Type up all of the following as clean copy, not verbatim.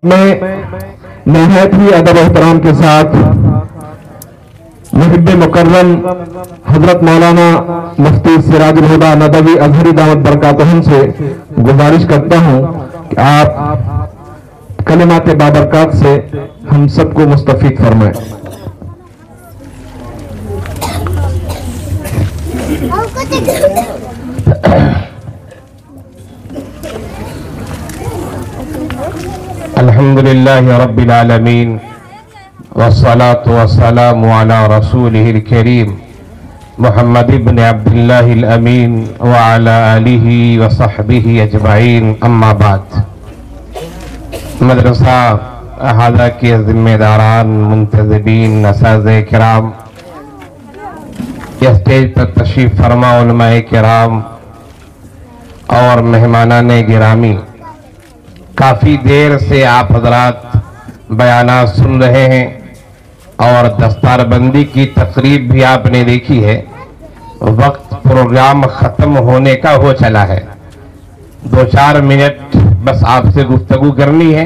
میں نہایت ہی ادب و احترام کے ساتھ محب مکرم حضرت مولانا مفتی سراج الہدیٰ ندوی ازہری دامت برکاتہم سے گزارش کرتا ہوں کہ آپ کلمات بابرکات سے ہم سب کو مستفید فرمائیں۔ الحمدللہ رب العالمین والصلاة والسلام علی رسولہ الکریم محمد ابن عبداللہ الامین وعلی آلہ وصحبہ اجمعین، اما بعد۔ مدرسہ احاطہ کے ذمہ داران، منتظمین، اساتذہ کرام، اسٹیج پر تشریف فرما علماء کرام اور مہمانان گرامی، کافی دیر سے آپ حضرات بیانات سن رہے ہیں اور دستار بندی کی تقریب بھی آپ نے دیکھی ہے۔ وقت پروگرام ختم ہونے کا ہو چلا ہے، 2-4 منٹ بس آپ سے گفتگو کرنی ہے۔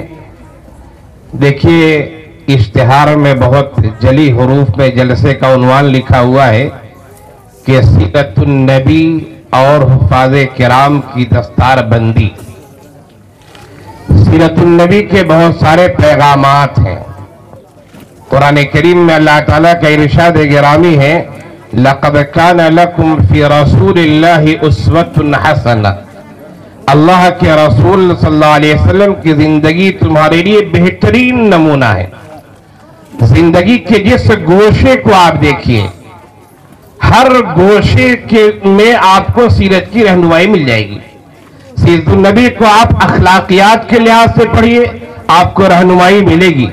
دیکھیے اشتہار میں بہت جلی حروف میں جلسے کا عنوان لکھا ہوا ہے کہ سیرت النبی اور حفاظ کرام کی دستار بندی۔ سیرت النبی کے بہت سارے پیغامات ہیں۔ قرآن کریم میں اللہ تعالیٰ کا ارشاد گرامی ہے، لَقَدْ كَانَ لَكُمْ فِي رَسُولِ اللَّهِ أُسْوَةٌ حَسَنَةٌ۔ اللہ کے رسول صلی اللہ علیہ وسلم کی زندگی تمہارے لیے بہترین نمونہ ہے۔ زندگی کے جس گوشے کو آپ دیکھیے، ہر گوشے میں آپ کو سیرت کی رہنمائی مل جائے گی۔ سیرت النبی کو آپ اخلاقیات کے لحاظ سے پڑھیے، آپ کو رہنمائی ملے گی۔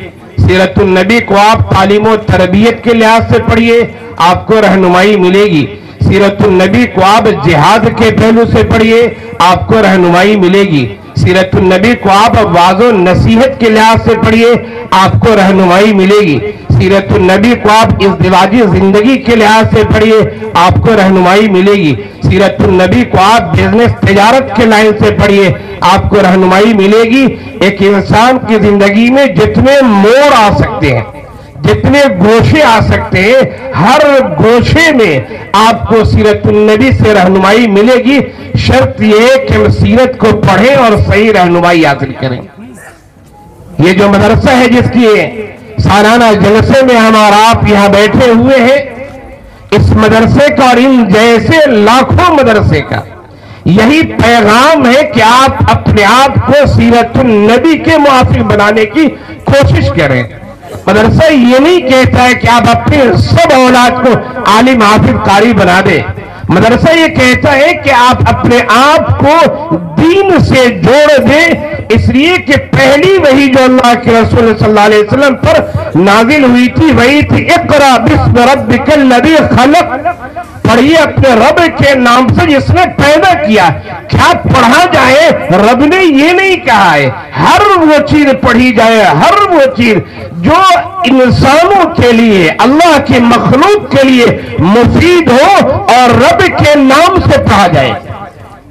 سیرت النبی کو آپ تعلیم و تربیت کے لحاظ سے پڑھیے، آپ کو رہنمائی ملے گی۔ سیرت النبی کو آپ جہاد کے پہلو سے پڑھیے، آپ کو رہنمائی ملے گی۔ سیرت النبی کو آپ وعظ و نصیحت کے لحاظ سے پڑھیے، آپ کو رہنمائی ملے گی۔ سیرت النبی کو آپ ازدواجی زندگی کے لحاظ سے پڑھیے، آپ کو رہنمائی ملے گی۔ سیرت النبی کو آپ بزنس تجارت کے لائن سے پڑھیے، آپ کو رہنمائی ملے گی۔ ایک انسان کی زندگی میں جتنے موڑ آ سکتے ہیں، جتنے گوشے آ سکتے ہیں، ہر گوشے میں آپ کو سیرت النبی سے رہنمائی ملے گی۔ شرط یہ ہے کہ ہم سیرت کو پڑھیں اور صحیح رہنمائی حاصل کریں۔ یہ جو مدرسہ ہے جس کی سالانہ جلسے میں ہم اور آپ یہاں بیٹھے ہوئے ہیں، اس مدرسے کا اور ان جیسے لاکھوں مدرسے کا یہی پیغام ہے کہ آپ اپنے آپ کو سیرت النبی کے موافق بنانے کی کوشش کریں۔ مدرسہ یہ نہیں کہتا ہے کہ آپ اپنے سب اولاد کو عالم حافظ قاری بنا دیں۔ مدرسہ یہ کہتا ہے کہ آپ اپنے آپ کو دین سے جوڑ دیں، اس لیے کہ پہلی وحی جو اللہ کے رسول صلی اللہ علیہ وسلم پر نازل ہوئی تھی وہی تھی اقرأ بسم ربک الذی خلق، پڑھیے اپنے رب کے نام سے جس نے پیدا کیا۔ کیا پڑھا جائے؟ رب نے یہ نہیں کہا ہے، ہر وہ چیز پڑھی جائے، ہر وہ چیز جو انسانوں کے لیے، اللہ کی مخلوق کے لیے مفید ہو اور رب کے نام سے پڑھا جائے۔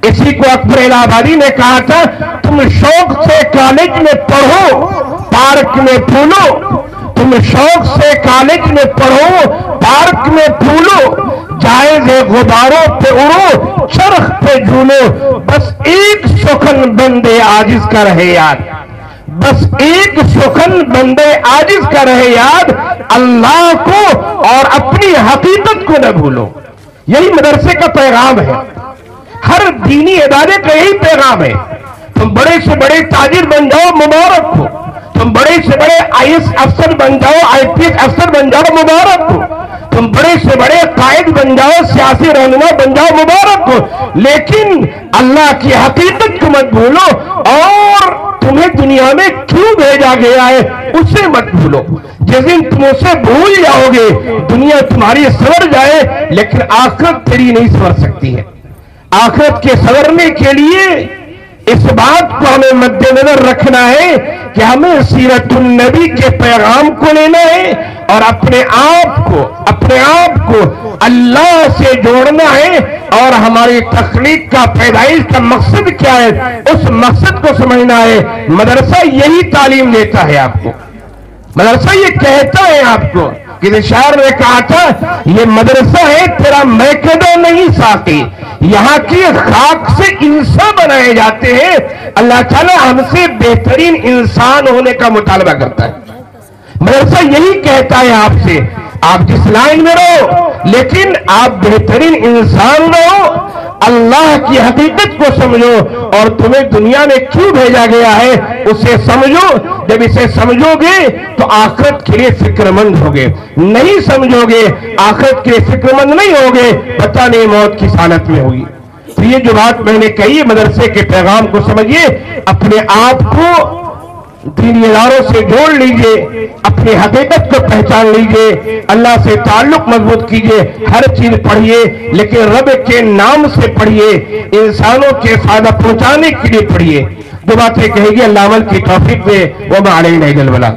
اسی کو اکبر الہ آبادی نے کہا تھا، تم شوق سے کالج میں پڑھو، پارک میں پھولو۔ تم شوق سے کالج میں پڑھو، پارک میں پھولو، جائز غباروں پہ اڑو، چرخ پہ جھولو، بس ایک سخن بندے عاجز کا رہے یاد، بس ایک سخن بندے عاجز کا رہے یاد، اللہ کو اور اپنی حقیقت کو نہ بھولو۔ یہی مدرسے کا پیغام ہے، ہر دینی ادارے کا یہی پیغام ہے۔ تم بڑے سے بڑے تاجر بن جاؤ، مبارک ہو۔ تم بڑے سے بڑے IAS افسر بن جاؤ، IPS افسر بن جاؤ، مبارک ہو۔ تم بڑے سے بڑے قائد بن جاؤ، سیاسی رہنما بن جاؤ، مبارک ہو۔ لیکن اللہ کی حقیقت کو مت بھولو، اور تمہیں دنیا میں کیوں بھیجا گیا ہے اسے مت بھولو۔ جس دن تم اسے بھول جاؤ گے، دنیا تمہاری سنور جائے لیکن آخرت تیری نہیں سنور سکتی ہے۔ آخرت کے سنورنے کے لیے اس بات کو ہمیں مد نظر رکھنا ہے کہ ہمیں سیرت النبی کے پیغام کو لینا ہے اور اپنے آپ کو اللہ سے جوڑنا ہے، اور ہماری تخلیق کا پیدائش کا مقصد کیا ہے اس مقصد کو سمجھنا ہے۔ مدرسہ یہی تعلیم دیتا ہے آپ کو، مدرسہ یہ کہتا ہے آپ کو، کسی شاعر نے کہا تھا یہ مدرسہ ہے تیرا میکدہ نہیں ساقی، یہاں کی خاک سے انسان بنائے جاتے ہیں۔ اللہ تعالیٰ ہم سے بہترین انسان ہونے کا مطالبہ کرتا ہے۔ مدرسہ یہی کہتا ہے آپ سے، آپ جس لائن میں رہو لیکن آپ بہترین انسان رہو، اللہ کی حقیقت کو سمجھو، اور تمہیں دنیا میں کیوں بھیجا گیا ہے اسے سمجھو۔ جب اسے سمجھو گے تو آخرت کے لیے فکر مند ہوگے، نہیں سمجھو گے آخرت کے لیے فکر مند نہیں ہوگے، پتہ نہیں موت کس حالت میں ہوگی۔ تو یہ جو بات میں نے کہی، مدرسے کے پیغام کو سمجھیے، اپنے آپ کو دینی اداروں سے جوڑ لیجئے، اپنی حقیقت کو پہچان لیجئے، اللہ سے تعلق مضبوط کیجئے، ہر چیز پڑھیے لیکن رب کے نام سے پڑھیے، انسانوں کے فائدہ پہنچانے کے لیے پڑھیے۔ جو باتیں کہے گی اللہ عمل کی توفیق دے، وما علینا الا البلاغ۔